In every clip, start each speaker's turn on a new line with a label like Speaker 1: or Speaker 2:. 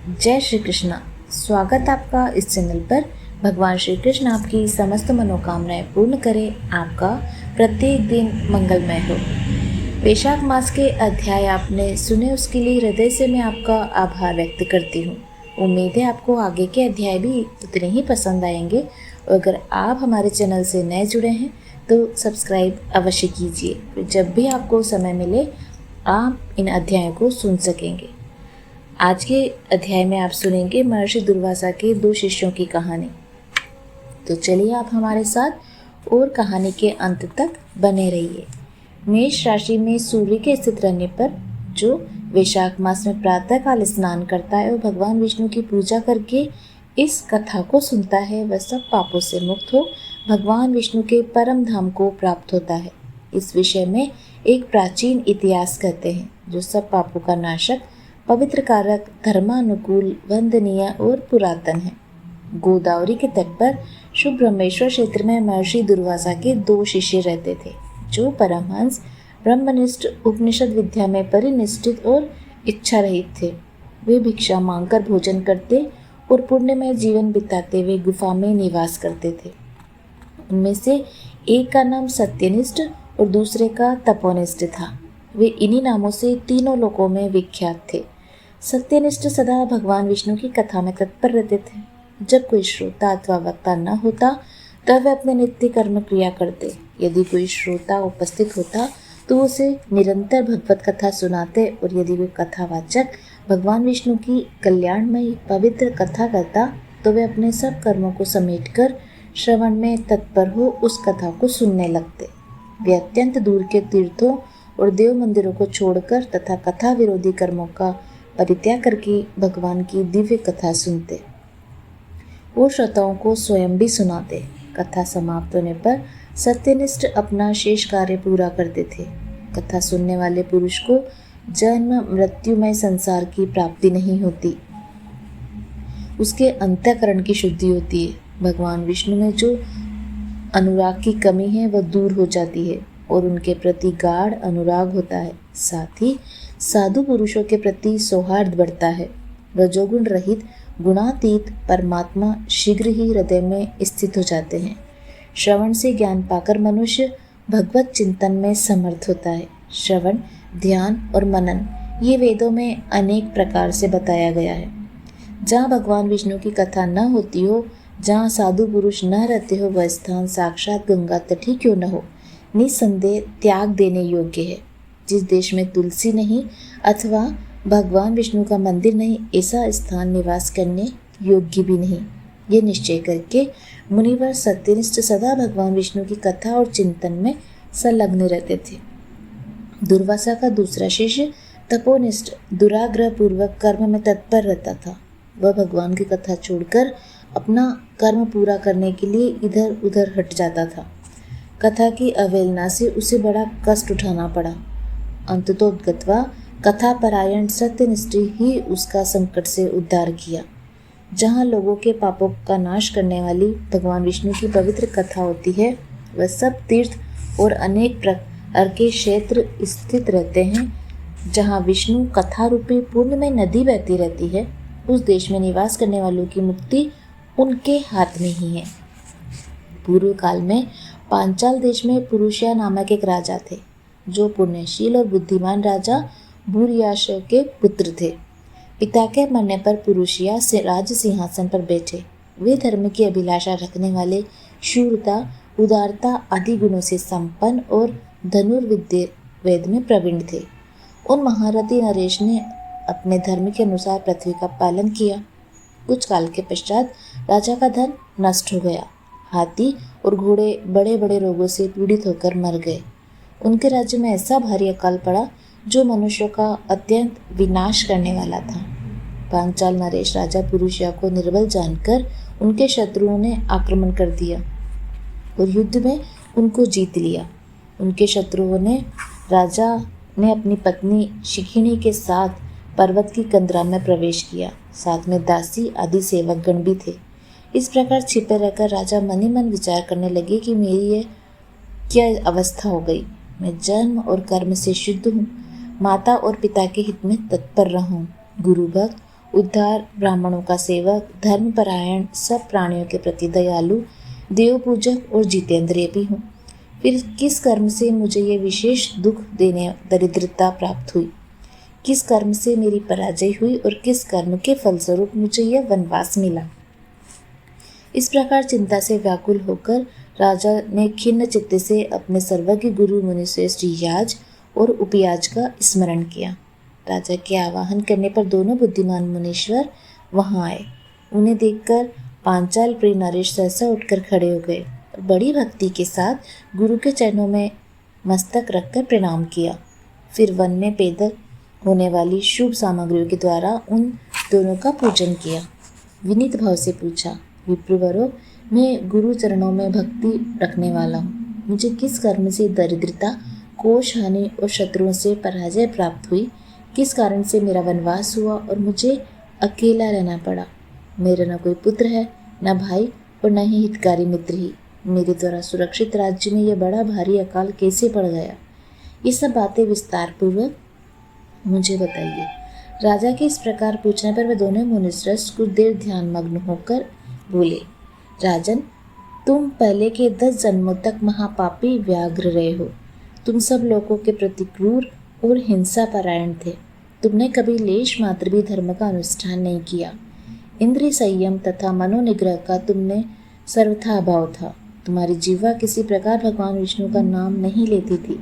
Speaker 1: जय श्री कृष्णा। स्वागत आपका इस चैनल पर। भगवान श्री कृष्ण आपकी समस्त मनोकामनाएं पूर्ण करें, आपका प्रत्येक दिन मंगलमय हो। वैशाख मास के अध्याय आपने सुने, उसके लिए हृदय से मैं आपका आभार व्यक्त करती हूँ। उम्मीद है आपको आगे के अध्याय भी उतने ही पसंद आएंगे। अगर आप हमारे चैनल से नए जुड़े हैं तो सब्सक्राइब अवश्य कीजिए, जब भी आपको समय मिले आप इन अध्यायों को सुन सकेंगे। आज के अध्याय में आप सुनेंगे महर्षि दुर्वासा के 2 शिष्यों की कहानी। तो चलिए आप हमारे साथ और कहानी के अंत तक बने रहिए। मेष राशि में सूर्य के स्थित रहने पर जो वैशाख मास में प्रातःकाल स्नान करता है और भगवान विष्णु की पूजा करके इस कथा को सुनता है, वह सब पापों से मुक्त हो भगवान विष्णु के परम धाम को प्राप्त होता है। इस विषय में एक प्राचीन इतिहास कहते हैं, जो सब पापों का नाशक, पवित्र कारक, धर्मानुकूल, वंदनीय और पुरातन है। गोदावरी के तट पर शुभ ब्रह्मेश्वर क्षेत्र में महर्षि दुर्वासा के 2 शिष्य रहते थे, जो परमहंस, ब्रह्मनिष्ठ, उपनिषद विद्या में परिनिष्ठित और इच्छा रहित थे। वे भिक्षा मांगकर भोजन करते और पुण्यमय जीवन बिताते हुए गुफा में निवास करते थे। उनमें से एक का नाम सत्यनिष्ठ और दूसरे का तपोनिष्ठ था। वे इन्हीं नामों से तीनों लोकों में विख्यात थे। सत्यनिष्ठ सदा भगवान विष्णु की कथा में तत्पर रहते थे। जब कोई श्रोता अथवा वक्ता न होता तब वे अपने नित्य कर्म क्रिया करते। यदि कोई श्रोता उपस्थित होता तो उसे निरंतर भगवत कथा सुनाते, और यदि वे कथावाचक भगवान विष्णु की कल्याणमयी पवित्र कथा करता तो वे अपने सब कर्मों को समेटकर श्रवण में तत्पर हो उस कथा को सुनने लगते। वे अत्यंत दूर के तीर्थों और देव मंदिरों को छोड़कर तथा कथा विरोधी कर्मों का परित्याग करके भगवान की दिव्य कथा सुनते। वो श्रोताओं को स्वयं भी सुनाते। कथा समाप्त होने पर सत्यनिष्ठ अपना शेष कार्य पूरा करते थे। कथा सुनने वाले पुरुष को जन्म मृत्युमय संसार की प्राप्ति नहीं होती, उसके अंतःकरण की शुद्धि होती है। भगवान विष्णु में जो अनुराग की कमी है वह दूर हो जाती है और उनके प्रति गाढ़ अनुराग होता है। साथ ही साधु पुरुषों के प्रति सौहार्द बढ़ता है। रजोगुण रहित गुणातीत परमात्मा शीघ्र ही हृदय में स्थित हो जाते हैं। श्रवण से ज्ञान पाकर मनुष्य भगवत चिंतन में समर्थ होता है। श्रवण, ध्यान और मनन ये वेदों में अनेक प्रकार से बताया गया है। जहाँ भगवान विष्णु की कथा न होती हो, जहाँ साधु पुरुष न रहते हो, वह स्थान साक्षात गंगा तट ही क्यों न हो, निसंदेह त्याग देने योग्य है। जिस देश में तुलसी नहीं अथवा भगवान विष्णु का मंदिर नहीं, ऐसा स्थान निवास करने योग्य भी नहीं। ये निश्चय करके मुनिवर सत्यनिष्ठ सदा भगवान विष्णु की कथा और चिंतन में संलग्न रहते थे। दुर्वासा का दूसरा शिष्य तपोनिष्ठ दुराग्रह पूर्वक कर्म में तत्पर रहता था। वह भगवान की कथा छोड़कर अपना कर्म पूरा करने के लिए इधर उधर हट जाता था। कथा की अवहेलना से उसे बड़ा कष्ट उठाना पड़ा। अंततोगत्वा कथा परायण सत्यनिष्ठ ही उसका संकट से उद्धार किया। जहाँ लोगों के पापों का नाश करने वाली भगवान विष्णु की पवित्र कथा होती है, वह सब तीर्थ और अनेक प्रकार के क्षेत्र स्थित रहते हैं। जहाँ विष्णु कथा रूपी पुण्यमय नदी बहती रहती है, उस देश में निवास करने वालों की मुक्ति उनके हाथ में ही है। पूर्व काल में पांचाल देश में पुरुषया नामक एक राजा थे, जो पुण्यशील और बुद्धिमान राजा भूरियाश के पुत्र थे। पिता के मरने पर पुरुषया से राज सिंहासन पर बैठे। वे धर्म की अभिलाषा रखने वाले, शूरता, उदारता आदि गुणों से संपन्न और धनुर्विद्या वेद में प्रवीण थे। उन महारथी नरेश ने अपने धर्म के अनुसार पृथ्वी का पालन किया। कुछ काल के पश्चात राजा का धन नष्ट हो गया। हाथी और घोड़े बड़े बड़े रोगों से पीड़ित होकर मर गए। उनके राज्य में ऐसा भारी अकाल पड़ा जो मनुष्यों का अत्यंत विनाश करने वाला था। पांचाल नरेश राजा पुरुषया को निर्बल जानकर उनके शत्रुओं ने आक्रमण कर दिया और युद्ध में उनको जीत लिया। उनके शत्रुओं ने राजा ने अपनी पत्नी शिखिणी के साथ पर्वत की कंदरा में प्रवेश किया। साथ में दासी आदि सेवकगण भी थे। इस प्रकार छिपे रहकर राजा मन ही मन विचार करने लगे कि मेरी ये क्या अवस्था हो गई। मैं जन्म और कर्म से शुद्ध हूँ, माता और पिता के हित में तत्पर रहूं, गुरु भक्त उद्धार, ब्राह्मणों का सेवक, धर्मपरायण, सब प्राणियों के प्रति दयालु, देव पूजक और जितेंद्रिय भी हूँ। फिर किस कर्म से मुझे ये विशेष दुख देने दरिद्रता प्राप्त हुई? किस कर्म से मेरी पराजय हुई और किस कर्म के फलस्वरूप मुझे यह वनवास मिला? इस प्रकार चिंता से व्याकुल होकर राजा ने खिन्न चित्त से अपने सर्वज्ञ गुरु मुनिश्रेष्ठ याज और उपयाज का स्मरण किया। राजा के आवाहन करने पर दोनों बुद्धिमान मुनीश्वर वहां आए। उन्हें देखकर पांचाल प्रिय नरेश सहसा उठकर खड़े हो गए और बड़ी भक्ति के साथ गुरु के चरणों में मस्तक रखकर प्रणाम किया। फिर वन में पैदल होने वाली शुभ सामग्रियों के द्वारा उन दोनों का पूजन किया। विनीत भाव से पूछा, विप्रवरो, मैं गुरु चरणों में भक्ति रखने वाला हूँ। मुझे किस कर्म से दरिद्रता, कोष हानि और शत्रुओं से पराजय प्राप्त हुई? किस कारण से मेरा वनवास हुआ और मुझे अकेला रहना पड़ा? मेरा न कोई पुत्र है, न भाई और न ही हितकारी मित्र ही। मेरे द्वारा सुरक्षित राज्य में यह बड़ा भारी अकाल कैसे पड़ गया? ये सब बातें विस्तार पूर्वक मुझे बताइए। राजा के इस प्रकार पूछने पर वे दोनों मुनिश्रेष्ठ कुछ देर ध्यान मग्न होकर बोले, राजन, तुम पहले के 10 जन्मों तक महापापी व्याघ्र रहे हो। तुम सब लोगों के प्रति क्रूर और हिंसा परायण थे। तुमने कभी लेश मात्र भी धर्म का अनुष्ठान नहीं किया। इंद्रिय संयम तथा मनोनिग्रह का तुमने सर्वथा अभाव था। तुम्हारी जीवा किसी प्रकार भगवान विष्णु का नाम नहीं लेती थी।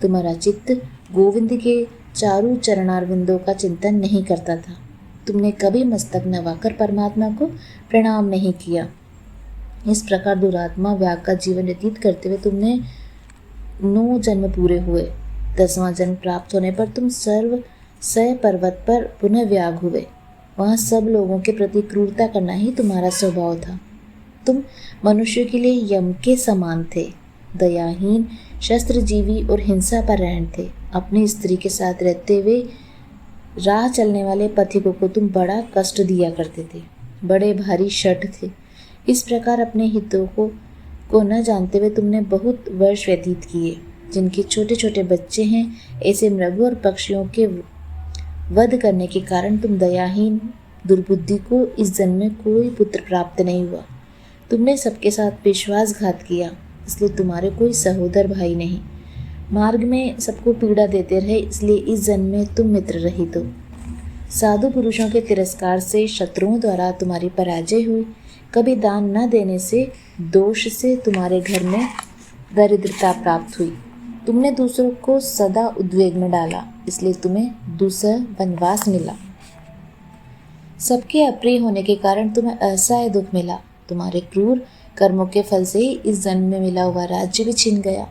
Speaker 1: तुम्हारा चित्त गोविंद के चारों चरणारविंदों का चिंतन नहीं करता था। तुमने कभी मस्तक नवाकर परमात्मा को प्रणाम नहीं किया। इस प्रकार दुरात्मा व्याग का जीवन व्यतीत करते हुए तुमने 9 जन्म पूरे हुए। 10वां जन्म प्राप्त होने पर तुम सर्व सह पर्वत पर पुनः व्याग हुए। वहाँ सब लोगों के प्रति क्रूरता करना ही तुम्हारा स्वभाव था। तुम मनुष्य के लिए यम के समान थे, दयाहीन, शस्त्रजीवी और हिंसा परायण थे। अपनी स्त्री के साथ रहते हुए राह चलने वाले पथिकों को तुम बड़ा कष्ट दिया करते थे। बड़े भारी शठ थे। इस प्रकार अपने हितों को न जानते हुए तुमने बहुत वर्ष व्यतीत किए। जिनके छोटे छोटे बच्चे हैं, ऐसे मृगों और पक्षियों के वध करने के कारण तुम दयाहीन दुर्बुद्धि को इस जन्म में कोई पुत्र प्राप्त नहीं हुआ। तुमने सबके साथ विश्वासघात किया, इसलिए तुम्हारे कोई सहोदर भाई नहीं। मार्ग में सबको पीड़ा देते रहे, इसलिए इस जन्म में तुम मित्र रहित हो। साधु पुरुषों के तिरस्कार से शत्रुओं द्वारा तुम्हारी पराजय हुई। कभी दान न देने से दोष से तुम्हारे घर में दरिद्रता प्राप्त हुई। तुमने दूसरों को सदा उद्वेग में डाला, इसलिए तुम्हें दूसरा वनवास मिला। सबके अप्रिय होने के कारण तुम्हें असहाय दुख मिला। तुम्हारे क्रूर कर्मों के फल से ही इस जन्म में मिला हुआ राज्य भी छिन गया।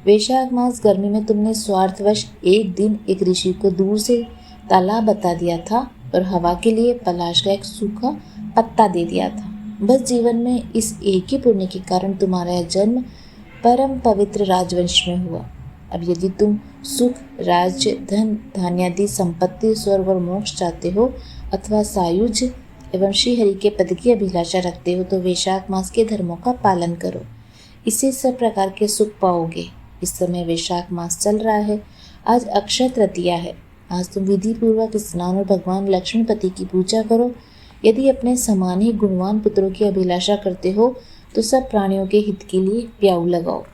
Speaker 1: वैशाख मास गर्मी में तुमने स्वार्थवश एक दिन एक ऋषि को दूर से तालाब बता दिया था और हवा के लिए पलाश का एक सूखा पत्ता दे दिया था। बस जीवन में इस एक ही पुण्य के कारण तुम्हारा यह जन्म परम पवित्र राजवंश में हुआ। अब यदि तुम सुख, राज्य, धन, धान्यादि संपत्ति, स्वर्ग और मोक्ष चाहते हो अथवा सायुज्य एवं श्रीहरि के पद की अभिलाषा रखते हो तो वैशाख मास के धर्मों का पालन करो। इससे सब प्रकार के सुख पाओगे। इस समय वैशाख मास चल रहा है। आज अक्षय तृतीया है। आज तुम विधि पूर्वक स्नान और भगवान लक्ष्मीपति की पूजा करो। यदि अपने समान ही गुणवान पुत्रों की अभिलाषा करते हो तो सब प्राणियों के हित के लिए प्याऊ लगाओ।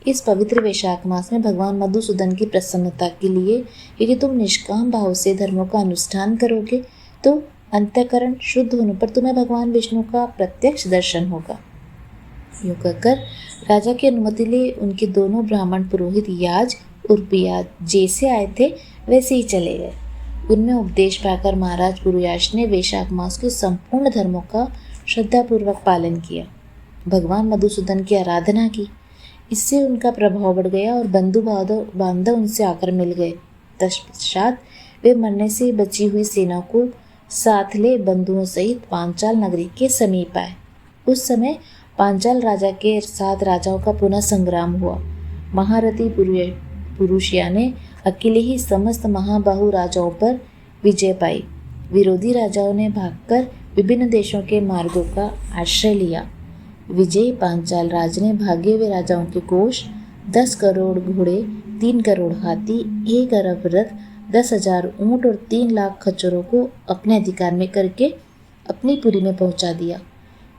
Speaker 1: इस पवित्र वैशाख मास में भगवान मधुसूदन की प्रसन्नता के लिए यदि तुम निष्काम भाव से धर्मों का अनुष्ठान करोगे तो अंतःकरण शुद्ध होने पर तुम्हें भगवान विष्णु का प्रत्यक्ष दर्शन होगा। यूँ कहकर राजा की अनुमति ले उनके दोनों ब्राह्मण पुरोहित याज और उपयाज जैसे आए थे वैसे ही चले गए। उनमें उपदेश पाकर महाराज पुरुयाश ने वैशाख मास के संपूर्ण धर्मों का श्रद्धापूर्वक पालन किया। भगवान मधुसूदन की आराधना की। इससे उनका प्रभाव बढ़ गया और बंधु बांधव उनसे आकर मिल गए। तत्पश्चात वे मरने से बची हुई सेना को साथ ले बंधुओं सहित पांचाल नगरी के समीप आए। उस समय पांचाल राजा के 7 राजाओं का पुनः संग्राम हुआ। महारथी पुरुषिया ने अकेले ही समस्त महाबाहु राजाओं पर विजय पाई। विरोधी राजाओं ने भागकर विभिन्न देशों के मार्गों का आश्रय लिया। विजयी पांचाल राज ने भागे हुए राजाओं के कोष, 10 करोड़ घोड़े, 3 करोड़ हाथी, 1 अरब रथ 10,000 ऊँट और 3 लाख खच्चरों को अपने अधिकार में करके अपनी पुरी में पहुंचा दिया।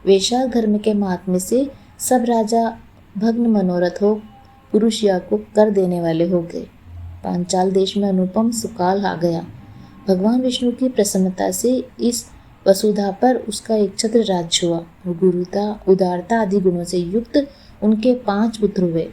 Speaker 1: वैशाख धर्म के महात्म्य से सब राजा भग्न मनोरथ हो पुरुष या को कर देने वाले हो गए। पांचाल देश में अनुपम सुकाल आ गया। भगवान विष्णु की प्रसन्नता से इस वसुधा पर उसका एक छत्र राज्य हुआ। गुरुता, उदारता आदि गुणों से युक्त उनके 5 पुत्र हुए,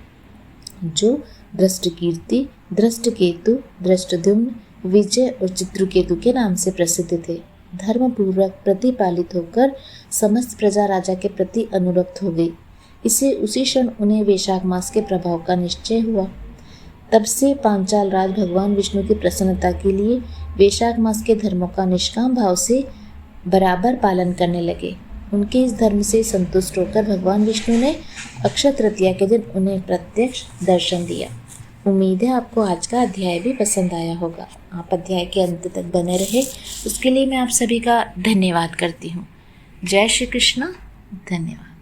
Speaker 1: जो दृष्टकीर्ति, दृष्टकेतु, दृष्टद्युम्न, विजय और चित्रकेतु के नाम से प्रसिद्ध थे। धर्मपूर्वक प्रतिपालित होकर समस्त प्रजा राजा के प्रति अनुरक्त हो गई। इसे उसी क्षण उन्हें वैशाख मास के प्रभाव का निश्चय हुआ। तब से पांचाल राज भगवान विष्णु की प्रसन्नता के लिए वैशाख मास के धर्मों का निष्काम भाव से बराबर पालन करने लगे। उनके इस धर्म से संतुष्ट होकर भगवान विष्णु ने अक्षय तृतीया के दिन उन्हें प्रत्यक्ष दर्शन दिया। उम्मीद है आपको आज का अध्याय भी पसंद आया होगा। आप अध्याय के अंत तक बने रहे, उसके लिए मैं आप सभी का धन्यवाद करती हूँ। जय श्री कृष्ण। धन्यवाद।